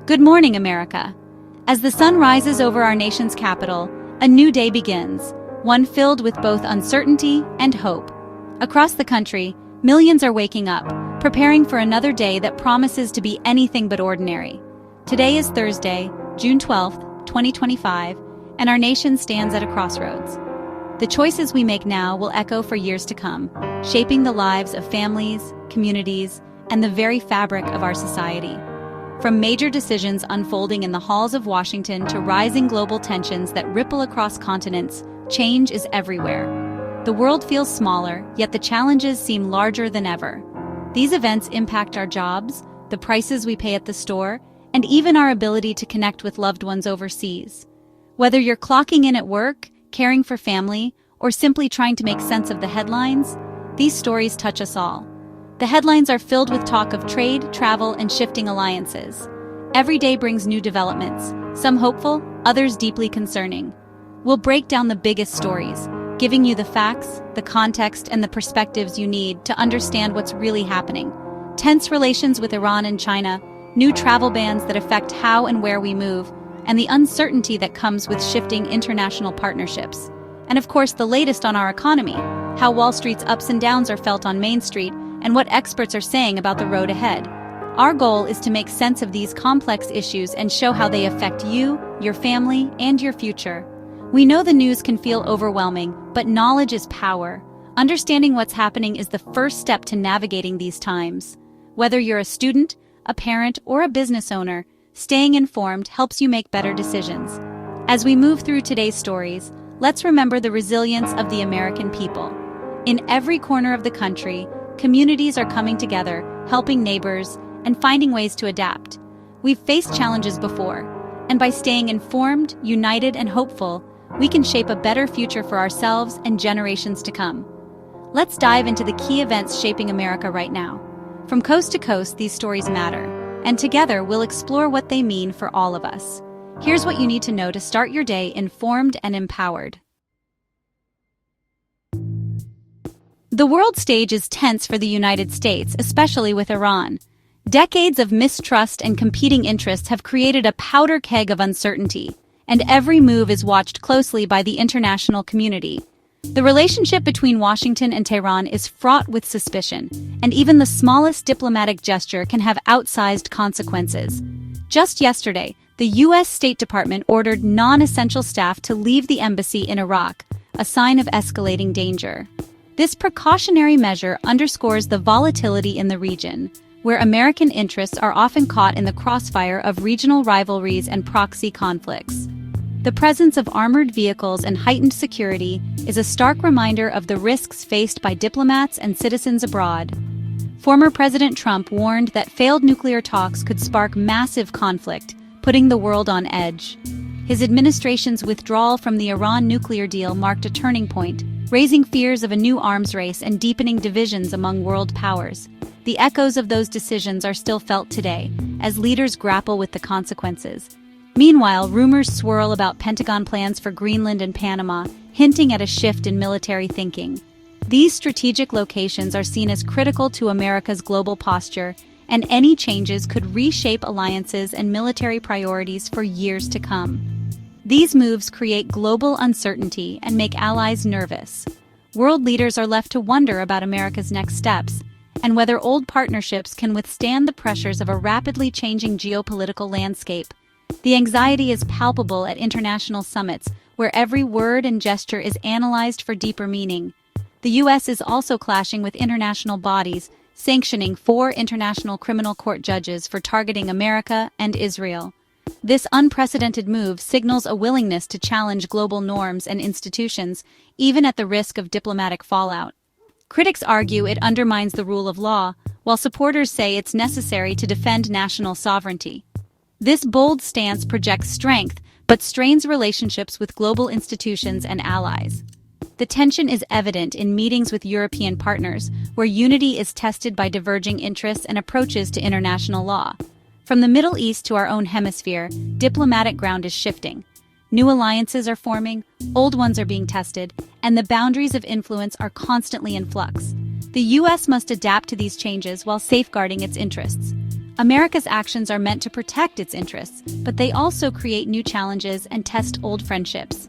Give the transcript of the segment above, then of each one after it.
Good morning, America. As the sun rises over our nation's capital, a new day begins, one filled with both uncertainty and hope. Across the country, millions are waking up, preparing for another day that promises to be anything but ordinary. Today is Thursday, June 12th, 2025, and our nation stands at a crossroads. The choices we make now will echo for years to come, shaping the lives of families, communities, and the very fabric of our society. From major decisions unfolding in the halls of Washington to rising global tensions that ripple across continents, change is everywhere. The world feels smaller, yet the challenges seem larger than ever. These events impact our jobs, the prices we pay at the store, and even our ability to connect with loved ones overseas. Whether you're clocking in at work, caring for family, or simply trying to make sense of the headlines, these stories touch us all. The headlines are filled with talk of trade, travel, and shifting alliances. Every day brings new developments, some hopeful, others deeply concerning. We'll break down the biggest stories, giving you the facts, the context, and the perspectives you need to understand what's really happening. Tense relations with Iran and China, new travel bans that affect how and where we move, and the uncertainty that comes with shifting international partnerships. And of course, the latest on our economy, how Wall Street's ups and downs are felt on Main Street, and what experts are saying about the road ahead. Our goal is to make sense of these complex issues and show how they affect you, your family, and your future. We know the news can feel overwhelming, but knowledge is power. Understanding what's happening is the first step to navigating these times. Whether you're a student, a parent, or a business owner, staying informed helps you make better decisions. As we move through today's stories, let's remember the resilience of the American people. In every corner of the country, communities are coming together, helping neighbors, and finding ways to adapt. We've faced challenges before, and by staying informed, united, and hopeful, we can shape a better future for ourselves and generations to come. Let's dive into the key events shaping America right now. From coast to coast, these stories matter, and together we'll explore what they mean for all of us. Here's what you need to know to start your day informed and empowered. The world stage is tense for the United States, especially with Iran. Decades of mistrust and competing interests have created a powder keg of uncertainty, and every move is watched closely by the international community. The relationship between Washington and Tehran is fraught with suspicion, and even the smallest diplomatic gesture can have outsized consequences. Just yesterday, the U.S. State Department ordered non-essential staff to leave the embassy in Iraq, a sign of escalating danger. This precautionary measure underscores the volatility in the region, where American interests are often caught in the crossfire of regional rivalries and proxy conflicts. The presence of armored vehicles and heightened security is a stark reminder of the risks faced by diplomats and citizens abroad. Former President Trump warned that failed nuclear talks could spark massive conflict, putting the world on edge. His administration's withdrawal from the Iran nuclear deal marked a turning point, raising fears of a new arms race and deepening divisions among world powers. The echoes of those decisions are still felt today, as leaders grapple with the consequences. Meanwhile, rumors swirl about Pentagon plans for Greenland and Panama, hinting at a shift in military thinking. These strategic locations are seen as critical to America's global posture, and any changes could reshape alliances and military priorities for years to come. These moves create global uncertainty and make allies nervous. World leaders are left to wonder about America's next steps, and whether old partnerships can withstand the pressures of a rapidly changing geopolitical landscape. The anxiety is palpable at international summits, where every word and gesture is analyzed for deeper meaning. The U.S. is also clashing with international bodies, sanctioning 4 international criminal court judges for targeting America and Israel. This unprecedented move signals a willingness to challenge global norms and institutions, even at the risk of diplomatic fallout. Critics argue it undermines the rule of law, while supporters say it's necessary to defend national sovereignty. This bold stance projects strength, but strains relationships with global institutions and allies. The tension is evident in meetings with European partners, where unity is tested by diverging interests and approaches to international law. From the Middle East to our own hemisphere, diplomatic ground is shifting. New alliances are forming, old ones are being tested, and the boundaries of influence are constantly in flux. The U.S. must adapt to these changes while safeguarding its interests. America's actions are meant to protect its interests, but they also create new challenges and test old friendships.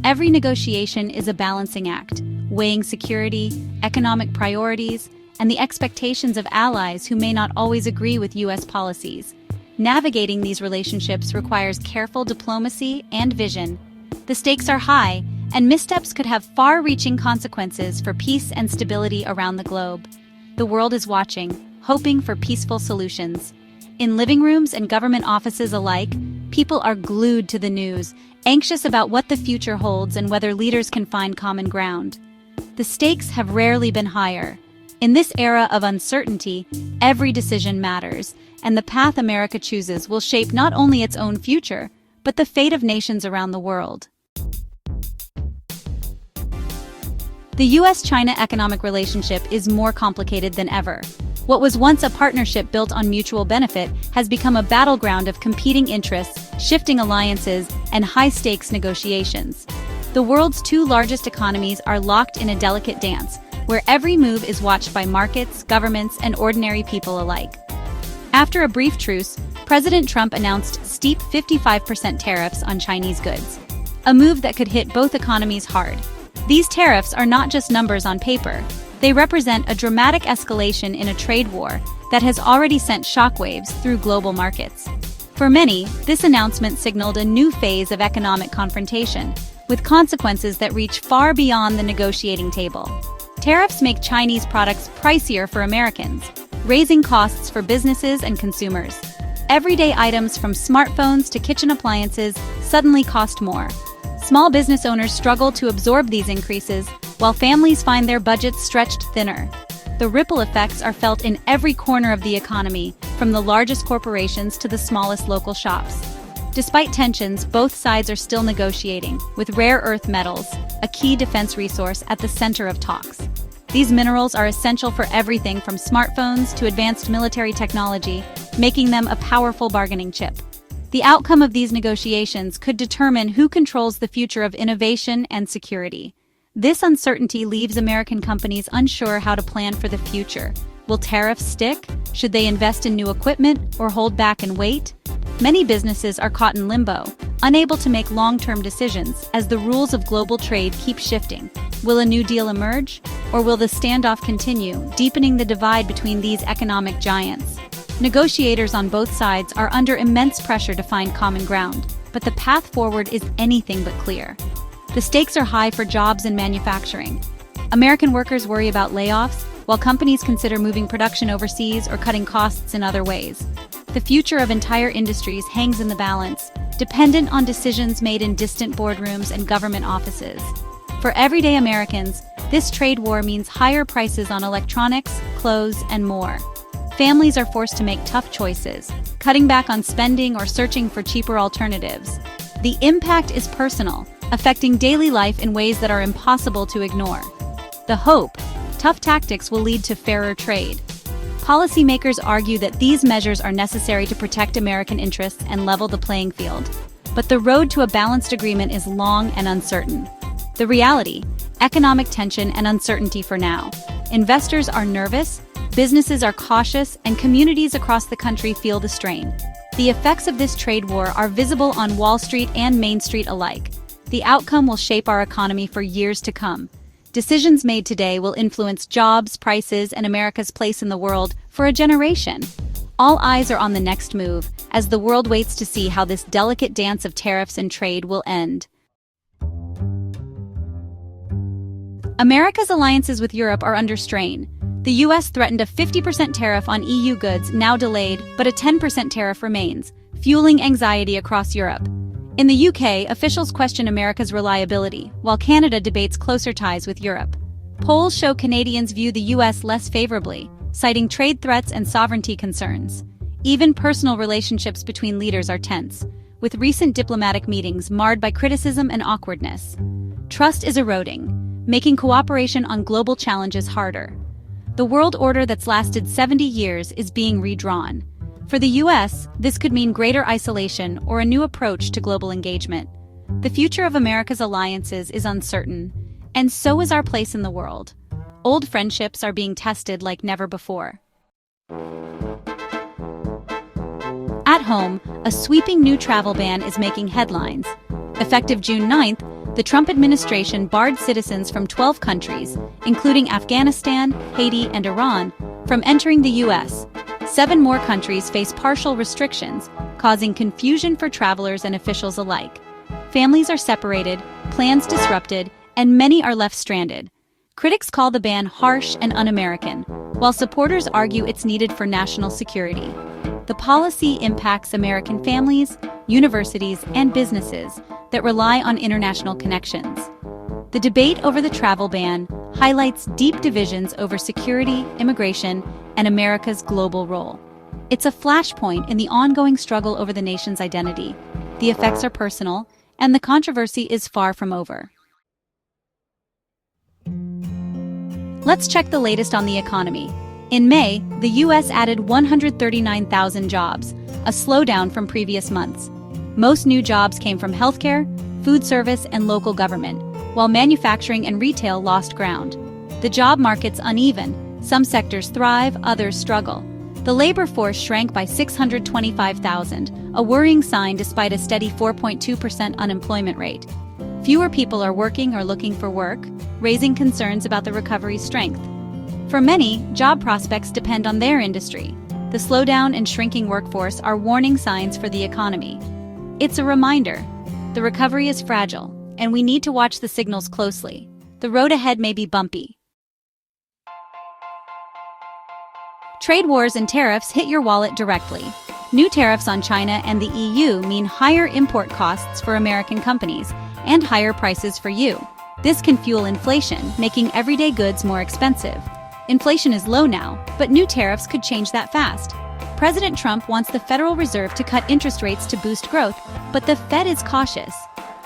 Every negotiation is a balancing act, weighing security, economic priorities, and the expectations of allies who may not always agree with U.S. policies. Navigating these relationships requires careful diplomacy and vision. The stakes are high, and missteps could have far-reaching consequences for peace and stability around the globe. The world is watching, hoping for peaceful solutions. In living rooms and government offices alike, people are glued to the news, anxious about what the future holds and whether leaders can find common ground. The stakes have rarely been higher. In this era of uncertainty, every decision matters, and the path America chooses will shape not only its own future, but the fate of nations around the world. The U.S.-China economic relationship is more complicated than ever. What was once a partnership built on mutual benefit has become a battleground of competing interests, shifting alliances, and high-stakes negotiations. The world's two largest economies are locked in a delicate dance, where every move is watched by markets, governments, and ordinary people alike. After a brief truce, President Trump announced steep 55% tariffs on Chinese goods, a move that could hit both economies hard. These tariffs are not just numbers on paper. They represent a dramatic escalation in a trade war that has already sent shockwaves through global markets. For many, this announcement signaled a new phase of economic confrontation, with consequences that reach far beyond the negotiating table. Tariffs make Chinese products pricier for Americans, raising costs for businesses and consumers. Everyday items from smartphones to kitchen appliances suddenly cost more. Small business owners struggle to absorb these increases, while families find their budgets stretched thinner. The ripple effects are felt in every corner of the economy, from the largest corporations to the smallest local shops. Despite tensions, both sides are still negotiating, with rare earth metals, a key defense resource, at the center of talks. These minerals are essential for everything from smartphones to advanced military technology, making them a powerful bargaining chip. The outcome of these negotiations could determine who controls the future of innovation and security. This uncertainty leaves American companies unsure how to plan for the future. Will tariffs stick? Should they invest in new equipment or hold back and wait? Many businesses are caught in limbo, unable to make long-term decisions as the rules of global trade keep shifting. Will a new deal emerge? Or will the standoff continue, deepening the divide between these economic giants? Negotiators on both sides are under immense pressure to find common ground, but the path forward is anything but clear. The stakes are high for jobs and manufacturing. American workers worry about layoffs, while companies consider moving production overseas or cutting costs in other ways. The future of entire industries hangs in the balance, dependent on decisions made in distant boardrooms and government offices. For everyday Americans, this trade war means higher prices on electronics, clothes, and more. Families are forced to make tough choices, cutting back on spending or searching for cheaper alternatives. The impact is personal, affecting daily life in ways that are impossible to ignore. The hope: tough tactics will lead to fairer trade. Policymakers argue that these measures are necessary to protect American interests and level the playing field. But the road to a balanced agreement is long and uncertain. The reality: economic tension and uncertainty for now. Investors are nervous, businesses are cautious, and communities across the country feel the strain. The effects of this trade war are visible on Wall Street and Main Street alike. The outcome will shape our economy for years to come. Decisions made today will influence jobs, prices, and America's place in the world for a generation. All eyes are on the next move, as the world waits to see how this delicate dance of tariffs and trade will end. America's alliances with Europe are under strain. The U.S. threatened a 50% tariff on EU goods, now delayed, but a 10% tariff remains, fueling anxiety across Europe. In the UK, officials question America's reliability, while Canada debates closer ties with Europe. Polls show Canadians view the U.S. less favorably, citing trade threats and sovereignty concerns. Even personal relationships between leaders are tense, with recent diplomatic meetings marred by criticism and awkwardness. Trust is eroding, making cooperation on global challenges harder. The world order that's lasted 70 years is being redrawn. For the U.S., this could mean greater isolation or a new approach to global engagement. The future of America's alliances is uncertain, and so is our place in the world. Old friendships are being tested like never before. At home, a sweeping new travel ban is making headlines. Effective June 9th, the Trump administration barred citizens from 12 countries, including Afghanistan, Haiti, and Iran, from entering the U.S. 7 more countries face partial restrictions, causing confusion for travelers and officials alike. Families are separated, plans disrupted, and many are left stranded. Critics call the ban harsh and un-American, while supporters argue it's needed for national security. The policy impacts American families, universities, and businesses that rely on international connections. The debate over the travel ban highlights deep divisions over security, immigration, and America's global role. It's a flashpoint in the ongoing struggle over the nation's identity. The effects are personal, and the controversy is far from over. Let's check the latest on the economy. In May, the U.S. added 139,000 jobs, a slowdown from previous months. Most new jobs came from healthcare, food service, and local government, while manufacturing and retail lost ground. The job market's uneven. Some sectors thrive, others struggle. The labor force shrank by 625,000, a worrying sign despite a steady 4.2% unemployment rate. Fewer people are working or looking for work, raising concerns about the recovery's strength. For many, job prospects depend on their industry. The slowdown and shrinking workforce are warning signs for the economy. It's a reminder. The recovery is fragile, and we need to watch the signals closely. The road ahead may be bumpy. Trade wars and tariffs hit your wallet directly. New tariffs on China and the EU mean higher import costs for American companies and higher prices for you. This can fuel inflation, making everyday goods more expensive. Inflation is low now, but new tariffs could change that fast. President Trump wants the Federal Reserve to cut interest rates to boost growth, but the Fed is cautious.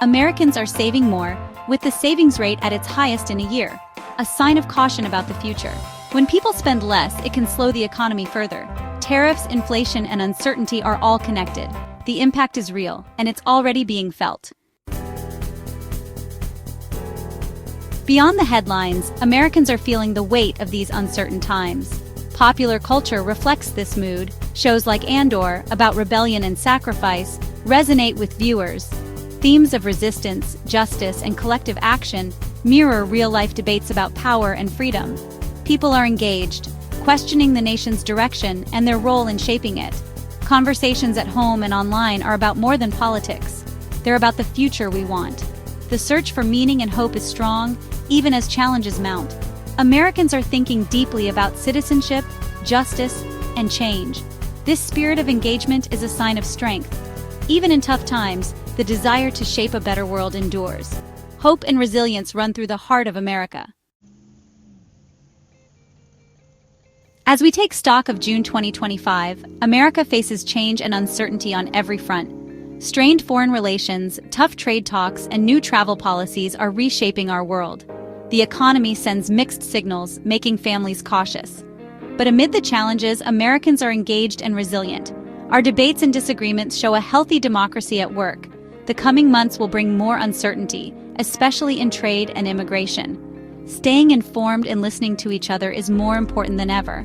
Americans are saving more, with the savings rate at its highest in a year, a sign of caution about the future. When people spend less, it can slow the economy further. Tariffs, inflation, and uncertainty are all connected. The impact is real, and it's already being felt. Beyond the headlines, Americans are feeling the weight of these uncertain times. Popular culture reflects this mood. Shows like Andor, about rebellion and sacrifice, resonate with viewers. Themes of resistance, justice, and collective action mirror real-life debates about power and freedom. People are engaged, questioning the nation's direction and their role in shaping it. Conversations at home and online are about more than politics. They're about the future we want. The search for meaning and hope is strong, even as challenges mount. Americans are thinking deeply about citizenship, justice, and change. This spirit of engagement is a sign of strength. Even in tough times, the desire to shape a better world endures. Hope and resilience run through the heart of America. As we take stock of June 2025, America faces change and uncertainty on every front. Strained foreign relations, tough trade talks, and new travel policies are reshaping our world. The economy sends mixed signals, making families cautious. But amid the challenges, Americans are engaged and resilient. Our debates and disagreements show a healthy democracy at work. The coming months will bring more uncertainty, especially in trade and immigration. Staying informed and listening to each other is more important than ever.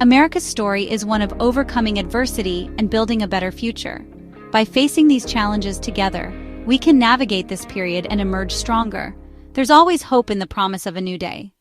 America's story is one of overcoming adversity and building a better future. By facing these challenges together, we can navigate this period and emerge stronger. There's always hope in the promise of a new day.